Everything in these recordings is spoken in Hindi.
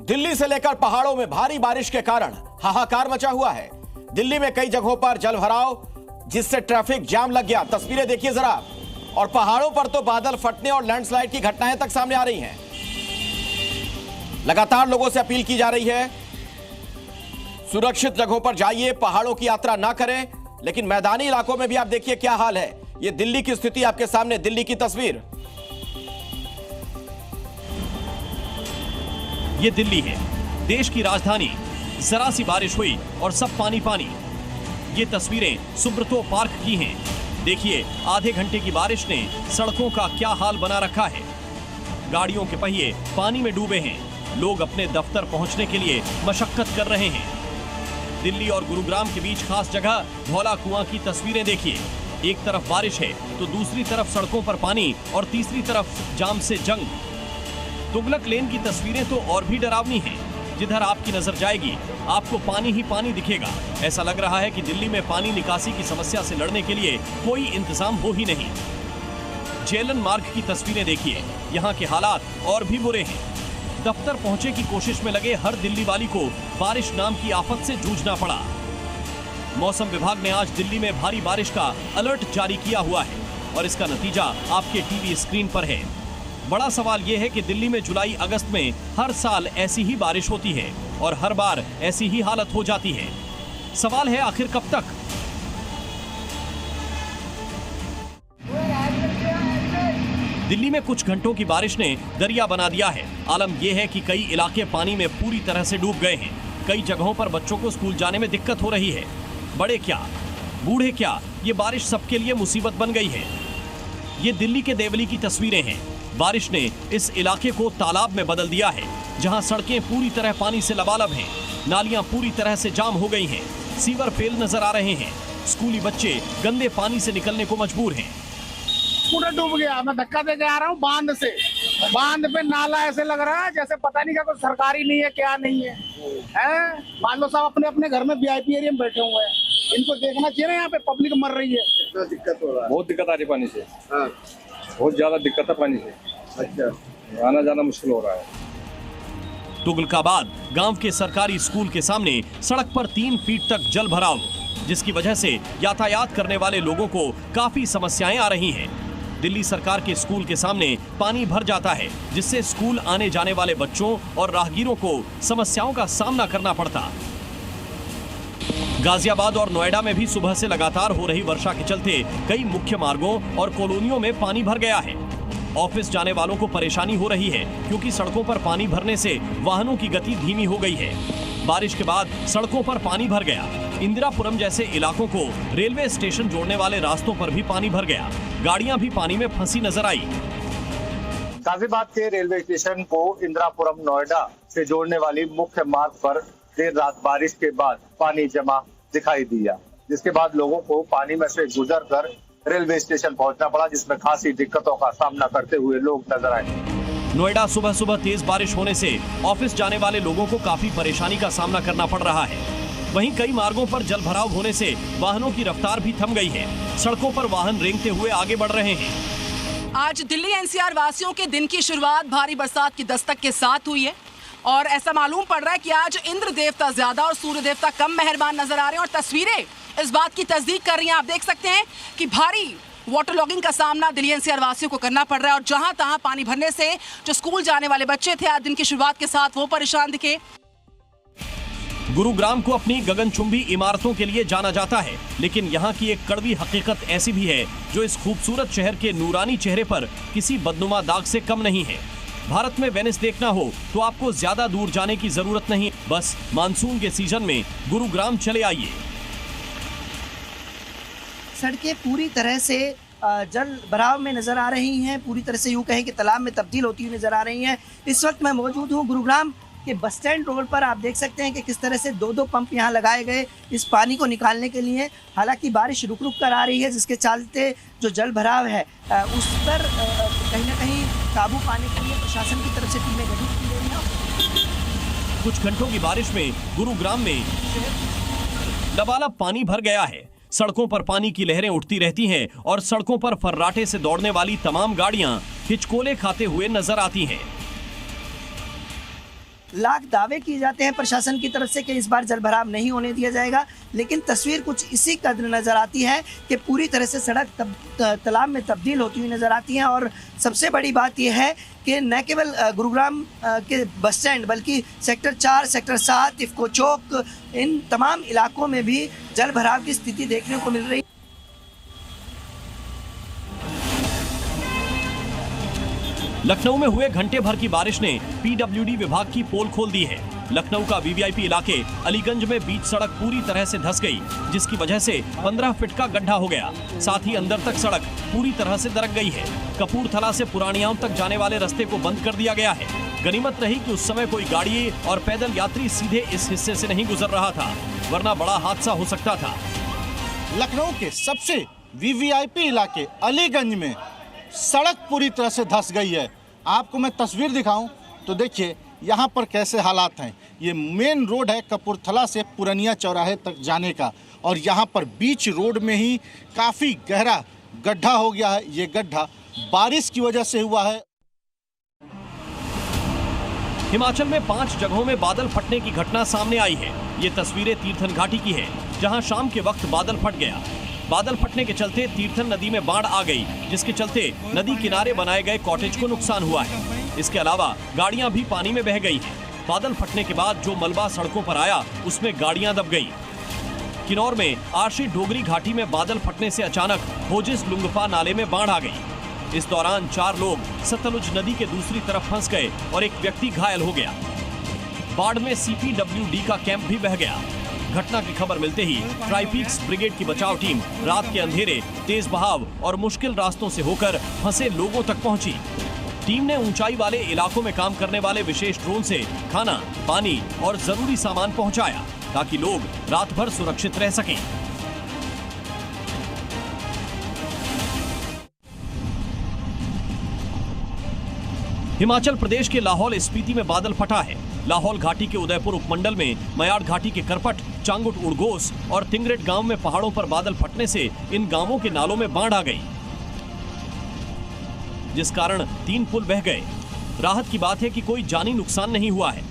दिल्ली से लेकर पहाड़ों में भारी बारिश के कारण हाहाकार मचा हुआ है। दिल्ली में कई जगहों पर जलभराव, जिससे ट्रैफिक जाम लग गया। तस्वीरें देखिए जरा। और पहाड़ों पर तो बादल फटने और लैंडस्लाइड की घटनाएं तक सामने आ रही हैं। लगातार लोगों से अपील की जा रही है, सुरक्षित जगहों पर जाइए, पहाड़ों की यात्रा ना करें। लेकिन मैदानी इलाकों में भी आप देखिए क्या हाल है। ये दिल्ली की स्थिति आपके सामने, दिल्ली की तस्वीर। ये दिल्ली है, देश की राजधानी। जरा सी बारिश हुई और सब पानी पानी। ये तस्वीरें सुब्रतो पार्क की हैं। देखिए, आधे घंटे की बारिश ने सड़कों का क्या हाल बना रखा है। गाड़ियों के पहिए पानी में डूबे हैं। लोग अपने दफ्तर पहुंचने के लिए मशक्कत कर रहे हैं। दिल्ली और गुरुग्राम के बीच खास जगह धौला कुआं की तस्वीरें देखिए। एक तरफ बारिश है तो दूसरी तरफ सड़कों पर पानी और तीसरी तरफ जाम से जंग। तुगलक लेन की तस्वीरें तो और भी डरावनी हैं। जिधर आपकी नजर जाएगी आपको पानी ही पानी दिखेगा। ऐसा लग रहा है कि दिल्ली में पानी निकासी की समस्या से लड़ने के लिए कोई इंतजाम हो ही नहीं। जेलन मार्ग की तस्वीरें देखिए, यहाँ के हालात और भी बुरे हैं। दफ्तर पहुंचे की कोशिश में लगे हर दिल्ली वाली को बारिश नाम की आफत से जूझना पड़ा। मौसम विभाग ने आज दिल्ली में भारी बारिश का अलर्ट जारी किया हुआ है और इसका नतीजा आपके टीवी स्क्रीन पर है। बड़ा सवाल यह है कि दिल्ली में जुलाई अगस्त में हर साल ऐसी ही बारिश होती है और हर बार ऐसी ही हालत हो जाती है। सवाल है आखिर कब तक? दिल्ली में कुछ घंटों की बारिश ने दरिया बना दिया है। आलम यह है कि कई इलाके पानी में पूरी तरह से डूब गए हैं। कई जगहों पर बच्चों को स्कूल जाने में दिक्कत हो रही है। बड़े क्या, बूढ़े क्या, ये बारिश सबके लिए मुसीबत बन गई है। ये दिल्ली के देवली की तस्वीरें हैं। बारिश ने इस इलाके को तालाब में बदल दिया है, जहां सड़कें पूरी तरह पानी से लबालब हैं। नालियां पूरी तरह से जाम हो गई हैं। सीवर फेल नजर आ रहे हैं। स्कूली बच्चे गंदे पानी से निकलने को मजबूर हैं। पूरा डूब गया। मैं धक्का दे के आ रहा हूँ बांध से। बांध पे नाला ऐसे लग रहा है जैसे पता नहीं क्या, कोई सरकारी नहीं है, क्या नहीं है। मान लो साहब अपने अपने घर में वीआईपी एरिया में बैठे हुए हैं। इनको देखना चाहिए ना, यहाँ पे पब्लिक मर रही है। कितना दिक्कत हो रहा है? बहुत दिक्कत आ रही है पानी से। हाँ। बहुत ज्यादा दिक्कत है पानी से। अच्छा, आना जाना मुश्किल हो रहा है। तुगलकाबाद गांव के सरकारी स्कूल के सामने सड़क पर 3 फीट तक जल भराव, जिसकी वजह से यातायात करने वाले लोगों को काफी समस्याएं आ रही हैं। दिल्ली सरकार के स्कूल के सामने पानी भर जाता है, जिससे स्कूल आने जाने वाले बच्चों और राहगीरों को समस्याओं का सामना करना पड़ता। गाजियाबाद और नोएडा में भी सुबह से लगातार हो रही वर्षा के चलते कई मुख्य मार्गों और कॉलोनियों में पानी भर गया है। ऑफिस जाने वालों को परेशानी हो रही है, क्योंकि सड़कों पर पानी भरने से वाहनों की गति धीमी हो गई है। बारिश के बाद सड़कों पर पानी भर गया। इंदिरापुरम जैसे इलाकों को रेलवे स्टेशन जोड़ने वाले रास्तों पर भी पानी भर गया। गाड़ियां भी पानी में फंसी नजर आई। गाजियाबाद के रेलवे स्टेशन को इंदिरापुरम नोएडा से जोड़ने वाली मुख्य मार्ग पर देर रात बारिश के बाद पानी जमा दिखाई दिया, जिसके बाद लोगों को पानी में से गुजरकर रेलवे स्टेशन पहुंचना पड़ा, जिसमें खासी दिक्कतों का सामना करते हुए लोग नजर आए। नोएडा सुबह सुबह तेज बारिश होने से ऑफिस जाने वाले लोगों को काफी परेशानी का सामना करना पड़ रहा है। वहीं कई मार्गों पर जल भराव होने से वाहनों की रफ्तार भी थम गई है। सड़कों पर वाहन रेंगते हुए आगे बढ़ रहे हैं। आज दिल्ली एनसीआर वासियों के दिन की शुरुआत भारी बरसात की दस्तक के साथ हुई है और ऐसा मालूम पड़ रहा है कि आज इंद्र देवता ज्यादा और सूर्य देवता कम मेहरबान नजर आ रहे हैं। और तस्वीरें इस बात की तस्दीक कर रही हैं। आप देख सकते हैं कि भारी वाटर लॉगिंग का सामना दिल्ली एनसीआर वासियों को करना पड़ रहा है और जहां तहां पानी भरने से जो स्कूल जाने वाले बच्चे थे आज दिन की शुरुआत के साथ वो परेशान दिखे। गुरुग्राम को अपनी गगनचुंबी इमारतों के लिए जाना जाता है, लेकिन यहाँ की एक कड़वी हकीकत ऐसी भी है जो इस खूबसूरत शहर के नूरानी चेहरे पर किसी बदनुमा दाग से कम नहीं है। भारत में वेनिस देखना हो तो आपको ज्यादा दूर जाने की जरूरत नहीं, बस मानसून के सीजन में गुरुग्राम चले आइए। सड़कें पूरी तरह से जल भराव में नजर आ रही हैं, पूरी तरह से यूं कहें कि तालाब में तब्दील होती हुई नजर आ रही हैं। इस वक्त मैं मौजूद हूं गुरुग्राम के बस स्टैंड रोड पर। आप देख सकते हैं कि किस तरह से 2-2 पंप यहां लगाए गए इस पानी को निकालने के लिए। हालांकि बारिश रुक रुक कर आ रही है, जिसके चलते जो जल भराव है उस पर कहीं ना कहीं काबू पाने के लिए प्रशासन की तरफ से टीमें गठित की गई हैं। कुछ घंटों की बारिश में गुरुग्राम में लबालब पानी भर गया है। सड़कों पर पानी की लहरें उठती रहती हैं और सड़कों पर फर्राटे से दौड़ने वाली तमाम गाड़ियां हिचकोले खाते हुए नजर आती हैं। लाख दावे किए जाते हैं प्रशासन की तरफ से कि इस बार जलभराव नहीं होने दिया जाएगा, लेकिन तस्वीर कुछ इसी कदर नज़र आती है कि पूरी तरह से सड़क तालाब में तब्दील होती हुई नज़र आती है। और सबसे बड़ी बात यह है कि न केवल गुरुग्राम के बस स्टैंड बल्कि सेक्टर 4, सेक्टर 7, इफ्को चौक, इन तमाम इलाकों में भी जलभराव की स्थिति देखने को मिल रही है। लखनऊ में हुए घंटे भर की बारिश ने पीडब्ल्यूडी विभाग की पोल खोल दी है। लखनऊ का वीवीआईपी इलाके अलीगंज में बीच सड़क पूरी तरह से धंस गई, जिसकी वजह से 15 फीट का गड्ढा हो गया। साथ ही अंदर तक सड़क पूरी तरह से दरक गई है। कपूरथला से पुरानियाओं तक जाने वाले रास्ते को बंद कर दिया गया है। गनीमत रही कि उस समय कोई गाड़ी और पैदल यात्री सीधे इस हिस्से से नहीं गुजर रहा था, वरना बड़ा हादसा हो सकता था। लखनऊ के सबसे वीवीआईपी इलाके अलीगंज में सड़क पूरी तरह से धंस गई है। आपको मैं तस्वीर दिखाऊं तो देखिए यहाँ पर कैसे हालात हैं। ये मेन रोड है कपूरथला से पुरानिया चौराहे तक जाने का, और यहाँ पर बीच रोड में ही काफ़ी गहरा गड्ढा हो गया है। ये गड्ढा बारिश की वजह से हुआ है। हिमाचल में 5 जगहों में बादल फटने की घटना सामने आई है। ये तस्वीरें तीर्थन घाटी की है, जहां शाम के वक्त बादल फट गया। बादल फटने के चलते तीर्थन नदी में बाढ़ आ गई, जिसके चलते नदी किनारे बनाए गए कॉटेज को नुकसान हुआ है। इसके अलावा गाड़ियां भी पानी में बह गई हैं। बादल फटने के बाद जो मलबा सड़कों पर आया, उसमें गाड़ियां दब गई। किन्नौर में आरशी डोगरी घाटी में बादल फटने से अचानक होजिस लुंगफा नाले में बाढ़ आ गई। इस दौरान 4 लोग सतलुज नदी के दूसरी तरफ फंस गए और एक व्यक्ति घायल हो गया। बाढ़ में सीपीडब्ल्यूडी का कैंप भी बह गया। घटना की खबर मिलते ही ट्राइपीक्स ब्रिगेड की बचाव टीम रात के अंधेरे, तेज बहाव और मुश्किल रास्तों से होकर फंसे लोगों तक पहुंची। टीम ने ऊंचाई वाले इलाकों में काम करने वाले विशेष ड्रोन से खाना, पानी और जरूरी सामान पहुंचाया, ताकि लोग रात भर सुरक्षित रह सकें। हिमाचल प्रदेश के लाहौल स्पीति में बादल फटा है। लाहौल घाटी के उदयपुर उपमंडल में मयाड़ घाटी के करपट, चांगुट, उड़गोस और तिंगरेट गांव में पहाड़ों पर बादल फटने से इन गांवों के नालों में बाढ़ आ गई, जिस कारण 3 पुल बह गए। राहत की बात है कि कोई जानी नुकसान नहीं हुआ है।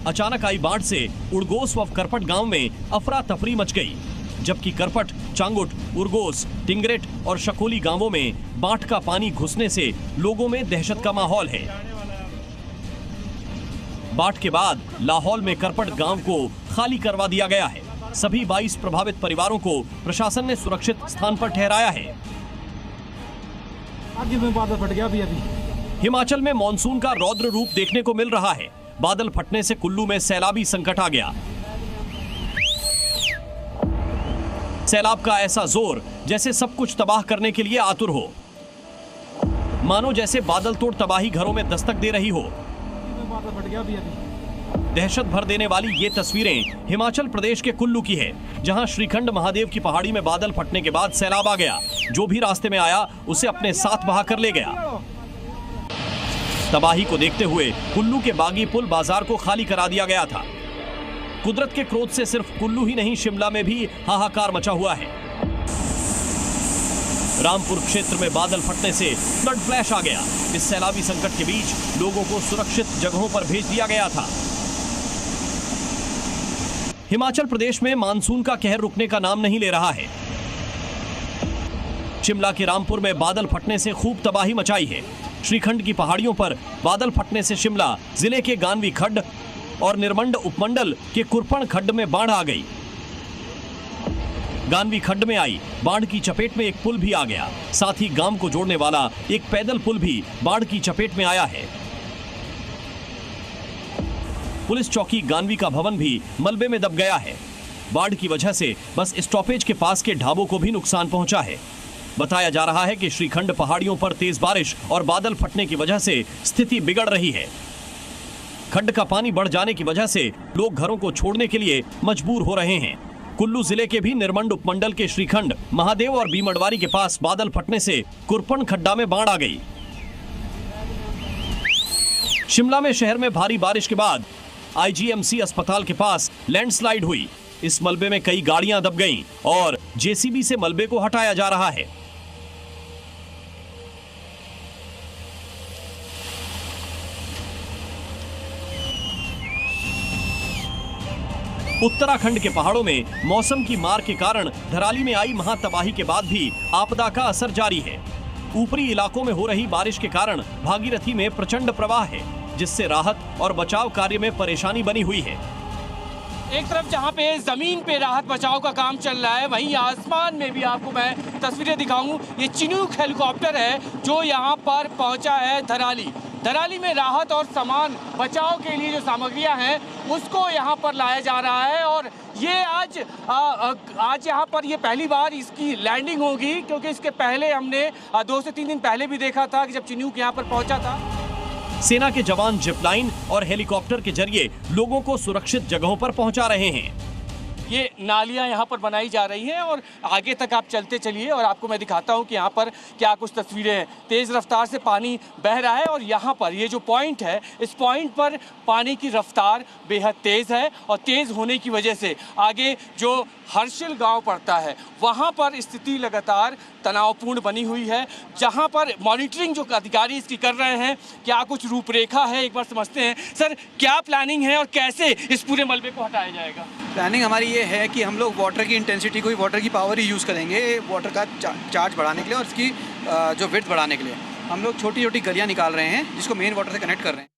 अचानक आई बाढ़ से उड़गोस व करपट गांव में अफरा तफरी मच गई, जबकि करपट, चांगुट, उड़गोस, टिंगरेट और शकोली गांवों में बाढ़ का पानी घुसने से लोगों में दहशत का माहौल है। बाढ़ के बाद लाहौल में करपट गांव को खाली करवा दिया गया है। सभी 22 प्रभावित परिवारों को प्रशासन ने सुरक्षित स्थान पर ठहराया है। आगे में बादल फट गया अभी। हिमाचल में मॉनसून का रौद्र रूप देखने को मिल रहा है। बादल फटने से कुल्लू में सैलाबी संकट आ गया। सैलाब का ऐसा जोर जैसे सब कुछ तबाह करने के लिए आतुर हो, मानो जैसे बादल तोड़ तबाही घरों में दस्तक दे रही हो। दहशत भर देने वाली ये तस्वीरें हिमाचल प्रदेश के कुल्लू की है, जहां श्रीखंड महादेव की पहाड़ी में बादल फटने के बाद सैलाब आ गया। जो भी रास्ते में आया उसे अपने साथ बहा कर ले गया। तबाही को देखते हुए कुल्लू के बागी पुल बाजार को खाली करा दिया गया था। कुदरत के क्रोध से सिर्फ कुल्लू ही नहीं, शिमला में भी हाहाकार मचा हुआ है। रामपुर क्षेत्र में बादल फटने से फ्लड फ्लैश आ गया। इस सैलाबी संकट के बीच लोगों को सुरक्षित जगहों पर भेज दिया गया था। हिमाचल प्रदेश में मानसून का कहर रुकने का नाम नहीं ले रहा है। शिमला के रामपुर में बादल फटने से खूब तबाही मचाई है। श्रीखंड की पहाड़ियों पर बादल फटने से शिमला जिले के गानवी खड्ड और निरमंड उपमंडल के कुरपण खड्ड में बाढ़ आ गई। गानवी खड्ड में आई बाढ़ की चपेट में एक पुल भी आ गया। साथ ही गांव को जोड़ने वाला एक पैदल पुल भी बाढ़ की चपेट में आया है। पुलिस चौकी गानवी का भवन भी मलबे में दब गया है। बाढ़ की वजह से बस स्टॉपेज के पास के ढाबों को भी नुकसान पहुंचा है। बताया जा रहा है कि श्रीखंड पहाड़ियों पर तेज बारिश और बादल फटने की वजह से स्थिति बिगड़ रही है। खड्ड का पानी बढ़ जाने की वजह से लोग घरों को छोड़ने के लिए मजबूर हो रहे हैं। कुल्लू जिले के भी निरमंड उपमंडल के श्रीखंड, महादेव और बीमड़वारी के पास बादल फटने से कुरपण खड्डा में बाढ़ आ गई। शिमला में शहर में भारी बारिश के बाद आईजीएमसी अस्पताल के पास लैंडस्लाइड हुई। इस मलबे में कई गाड़ियां दब गईं और जेसीबी से मलबे को हटाया जा रहा है। उत्तराखंड के पहाड़ों में मौसम की मार के कारण धराली में आई महातबाही के बाद भी आपदा का असर जारी है। ऊपरी इलाकों में हो रही बारिश के कारण भागीरथी में प्रचंड प्रवाह है, जिससे राहत और बचाव कार्य में परेशानी बनी हुई है। एक तरफ जहां पे जमीन पे राहत बचाव का काम चल रहा है, वहीं आसमान में भी आपको मैं तस्वीरें दिखाऊं। ये चिनूक हेलीकॉप्टर है जो यहां पर पहुंचा है धराली में राहत और सामान बचाव के लिए जो सामग्रियां हैं उसको यहां पर लाया जा रहा है। और ये आज यहां पर ये पहली बार इसकी लैंडिंग होगी, क्योंकि इसके पहले हमने 2 से 3 दिन पहले भी देखा था कि जब चिनूक यहां पर पहुंचा था। सेना के जवान जिपलाइन और हेलीकॉप्टर के जरिए लोगों को सुरक्षित जगहों पर पहुंचा रहे हैं। ये नालियां यहाँ पर बनाई जा रही हैं और आगे तक आप चलते चलिए और आपको मैं दिखाता हूँ कि यहाँ पर क्या कुछ तस्वीरें हैं। तेज़ रफ्तार से पानी बह रहा है और यहाँ पर ये जो पॉइंट है, इस पॉइंट पर पानी की रफ्तार बेहद तेज़ है और तेज़ होने की वजह से आगे जो हर्षिल गांव पड़ता है वहाँ पर स्थिति लगातार तनावपूर्ण बनी हुई है, जहाँ पर मॉनिटरिंग जो अधिकारी इसकी कर रहे हैं। क्या कुछ रूपरेखा है, एक बार समझते हैं। सर, क्या प्लानिंग है और कैसे इस पूरे मलबे को हटाया जाएगा? प्लानिंग हमारी ये है कि हम लोग वाटर की इंटेंसिटी को, वाटर की पावर ही यूज़ करेंगे वाटर का चार्ज बढ़ाने के लिए और इसकी जो विड्थ बढ़ाने के लिए। हम लोग छोटी छोटी गलियाँ निकाल रहे हैं जिसको मेन वाटर से कनेक्ट कर रहे हैं।